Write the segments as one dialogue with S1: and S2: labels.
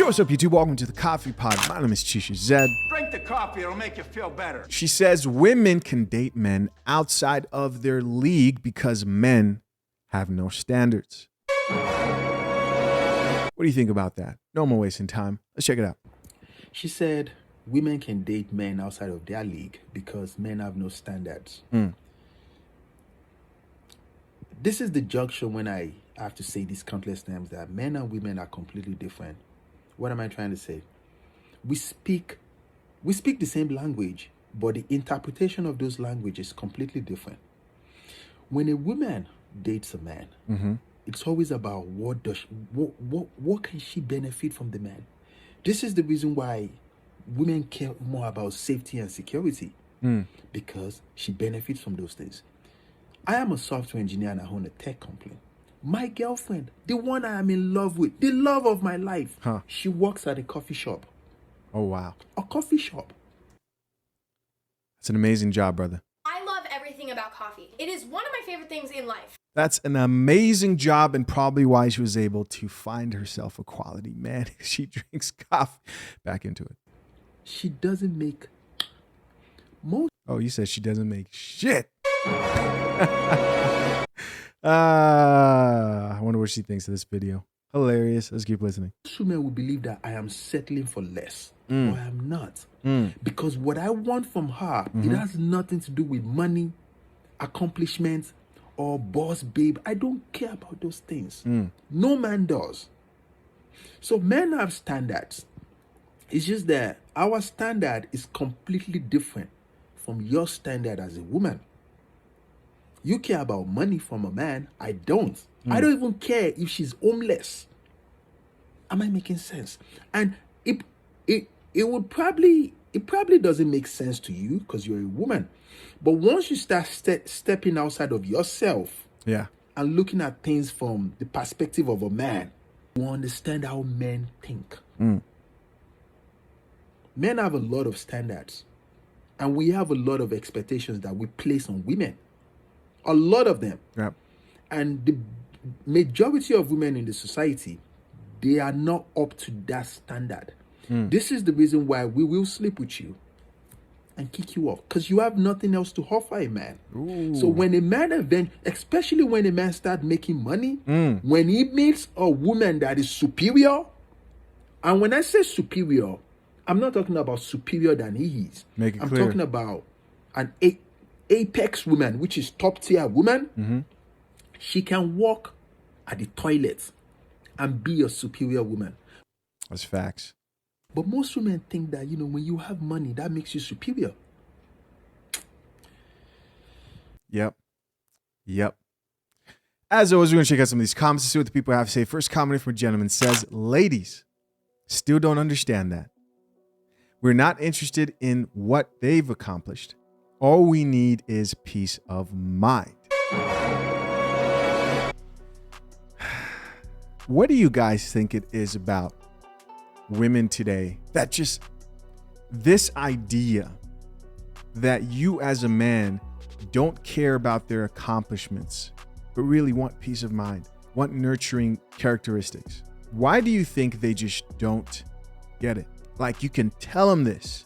S1: what's up, YouTube? Welcome to the Coffee Pod. My name is Chisha Zed.
S2: Drink the coffee, it'll make you feel better.
S1: She says women can date men outside of their league because men have no standards. What do you think about that? No more wasting time. Let's check it out.
S3: She said women can date men outside of their league because men have no standards. This is the junction when I have to say these countless times that men and women are completely different. What am I trying to say? We speak the same language, but the interpretation of those languages is completely different. When a woman dates a man, it's always about what can she benefit from the man. This is the reason why women care more about safety and security, because she benefits from those things. I am a software engineer and I own a tech company. My girlfriend, the one I am in love with, the love of my life, she works at a coffee shop.
S1: Oh, wow.
S3: A coffee shop.
S1: That's an amazing job, brother.
S4: I love everything about coffee. It is one of my favorite things in life.
S1: That's an amazing job and probably why she was able to find herself a quality man. She drinks coffee. Back into it.
S3: She doesn't make most.
S1: Oh, you said she doesn't make shit. I wonder what she thinks of this video. Hilarious. Let's keep listening.
S3: Women will believe that I am settling for less, but I am not. Because what I want from her, it has nothing to do with money, accomplishments, or boss babe. I don't care about those things. No man does. So men have standards. It's just that our standard is completely different from your standard as a woman. You care about money from a man. I don't. I don't even care if she's homeless. Am I making sense? And it probably doesn't make sense to you because you're a woman. But once you start stepping outside of yourself, and looking at things from the perspective of a man, you understand how men think. Men have a lot of standards, and we have a lot of expectations that we place on women. A lot of them.
S1: Yep.
S3: And the majority of women in the society, they are not up to that standard. This is the reason why we will sleep with you and kick you off, because you have nothing else to offer a man. So when a man especially when a man starts making money, when he meets a woman that is superior, and when I say superior, I'm not talking about superior than he is.
S1: Make it
S3: I'm
S1: clear.
S3: talking about an apex woman, which is top tier woman. She can walk at the toilet and be a superior woman.
S1: That's facts.
S3: But most women think that, when you have money, that makes you superior.
S1: Yep. As always, we're going to check out some of these comments to see what the people have to say. First comment from a gentleman says, ladies still don't understand that. We're not interested in what they've accomplished. All we need is peace of mind. What do you guys think it is about women today that just this idea that you as a man don't care about their accomplishments, but really want peace of mind, want nurturing characteristics? Why do you think they just don't get it? Like, you can tell them this,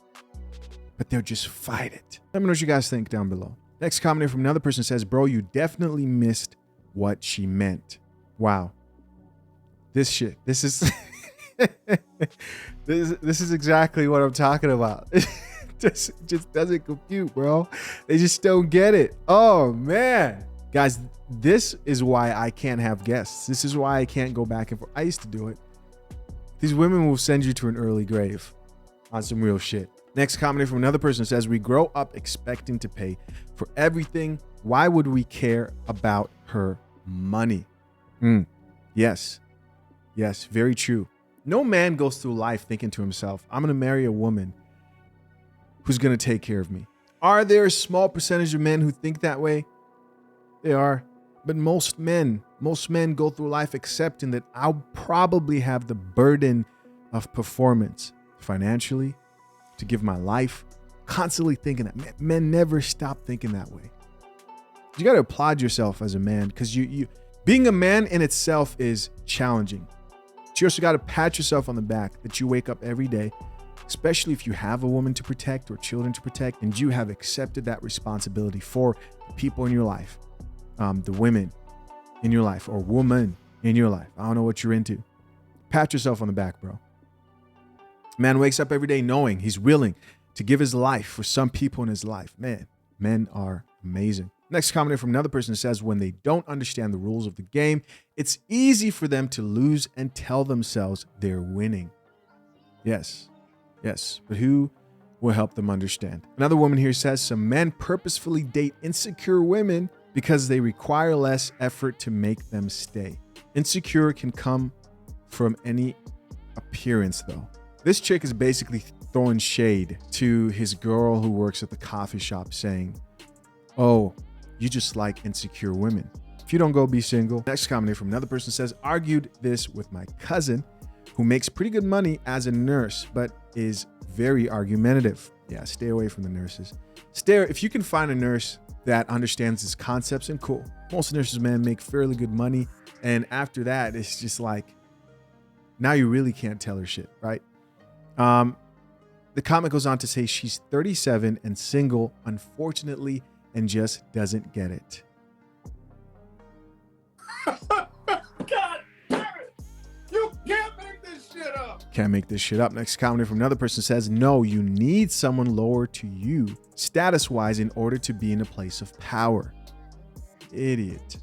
S1: but they'll just fight it. Let me know what you guys think down below. Next comment from another person says, bro, you definitely missed what she meant. Wow. This is this is exactly what I'm talking about. It just doesn't compute, bro. They just don't get it. Oh man, guys, this is why I can't have guests. This is why I can't go back and forth. I used to do it. These women will send you to an early grave on some real shit. Next comment from another person says, we grow up expecting to pay for everything. Why would we care about her money? Yes, very true. No man goes through life thinking to himself, I'm going to marry a woman who's going to take care of me. Are there a small percentage of men who think that way? They are. But most men go through life accepting that I'll probably have the burden of performance financially, to give my life, constantly thinking that. Men never stop thinking that way. You got to applaud yourself as a man, because you being a man in itself is challenging. you also got to pat yourself on the back that you wake up every day, especially if you have a woman to protect or children to protect, and you have accepted that responsibility for the people in your life, the women in your life or woman in your life. I don't know what you're into. Pat yourself on the back, bro. Man wakes up every day knowing he's willing to give his life for some people in his life. Man, men are amazing. Next comment from another person says, when they don't understand the rules of the game, it's easy for them to lose and tell themselves they're winning. Yes, but who will help them understand? Another woman here says, some men purposefully date insecure women because they require less effort to make them stay. Insecure can come from any appearance, though. This chick is basically throwing shade to his girl who works at the coffee shop, saying, oh, you just like insecure women. If you don't go, be single. Next comment from another person says, argued this with my cousin who makes pretty good money as a nurse, but is very argumentative. Yeah, stay away from the nurses. If you can find a nurse that understands his concepts, and cool. Most nurses, man, make fairly good money. And after that, it's just like, now you really can't tell her shit, right? The comment goes on to say she's 37 and single, unfortunately, and just doesn't get it.
S2: God damn it! You can't make this shit up!
S1: Can't make this shit up. Next comment from another person says, no, you need someone lower to you status-wise in order to be in a place of power. Idiot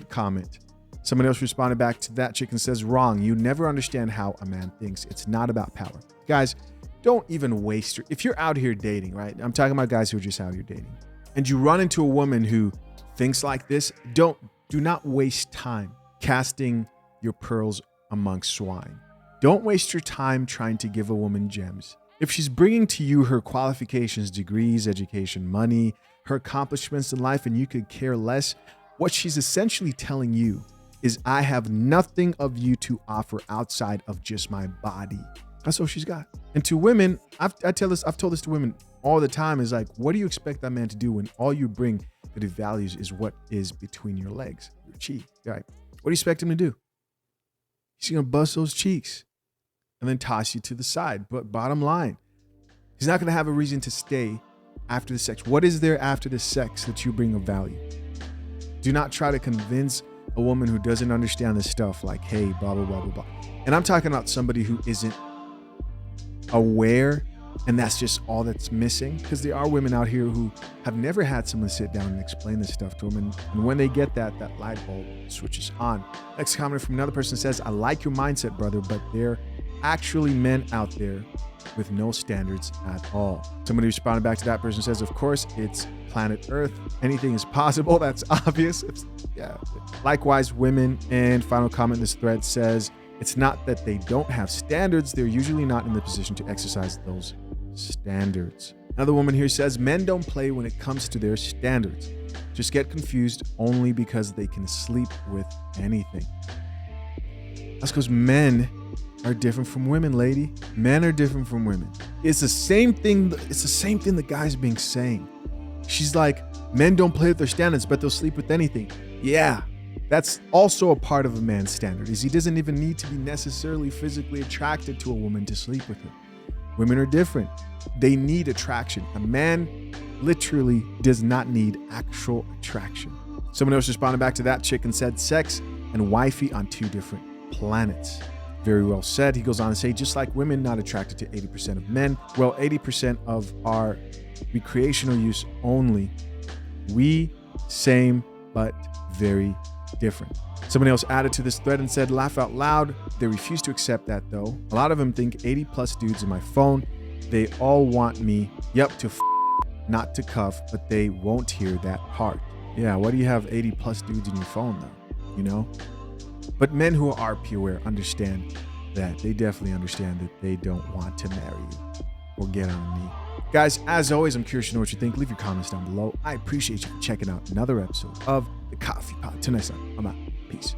S1: comment. Someone else responded back to that chick and says, wrong. You never understand how a man thinks. It's not about power. Guys, don't even waste if you're out here dating, right? I'm talking about guys who are just out here dating. And you run into a woman who thinks like this, do not waste time casting your pearls among swine. Don't waste your time trying to give a woman gems. If she's bringing to you her qualifications, degrees, education, money, her accomplishments in life, and you could care less, what she's essentially telling you is, I have nothing of you to offer outside of just my body. That's all she's got. And to women, I've told this to women all the time, is like, what do you expect that man to do when all you bring that he values is what is between your legs, your cheek, right? What do you expect him to do? He's going to bust those cheeks and then toss you to the side. But bottom line, he's not going to have a reason to stay after the sex. What is there after the sex that you bring of value? Do not try to convince a woman who doesn't understand this stuff like, hey, blah, blah, blah, blah, blah. And I'm talking about somebody who isn't aware, and that's just all that's missing, because there are women out here who have never had someone sit down and explain this stuff to them, and when they get that light bulb switches on. Next comment from another person says, I like your mindset, brother, but there actually men out there with no standards at all. Somebody responded back to that person, says, of course, it's planet Earth. Anything is possible. That's obvious. Yeah. Likewise, women. And final comment in this thread says, it's not that they don't have standards. They're usually not in the position to exercise those standards. Another woman here says, men don't play when it comes to their standards. Just get confused only because they can sleep with anything. That's because men are different from women, lady. Men are different from women. It's the same thing. It's the same thing the guy's being saying. She's like, men don't play with their standards, but they'll sleep with anything. Yeah, that's also a part of a man's standard, is he doesn't even need to be necessarily physically attracted to a woman to sleep with her. Women are different. They need attraction. A man literally does not need actual attraction. Someone else responded back to that chick and said, sex and wifey on two different planets. Very well said. He goes on to say, just like women not attracted to 80% of men, well, 80% of our recreational use only. We, same, but very different. Someone else added to this thread and said, laugh out loud. They refuse to accept that though. A lot of them think 80 plus dudes in my phone. They all want me, to not to cuff, but they won't hear that part. Yeah, why do you have 80 plus dudes in your phone though? You know? But men who are pure understand that. They definitely understand that they don't want to marry you or get on a knee. Guys, as always, I'm curious to know what you think. Leave your comments down below. I appreciate you checking out another episode of The Coffee Pot. Till next time, I'm out. Peace.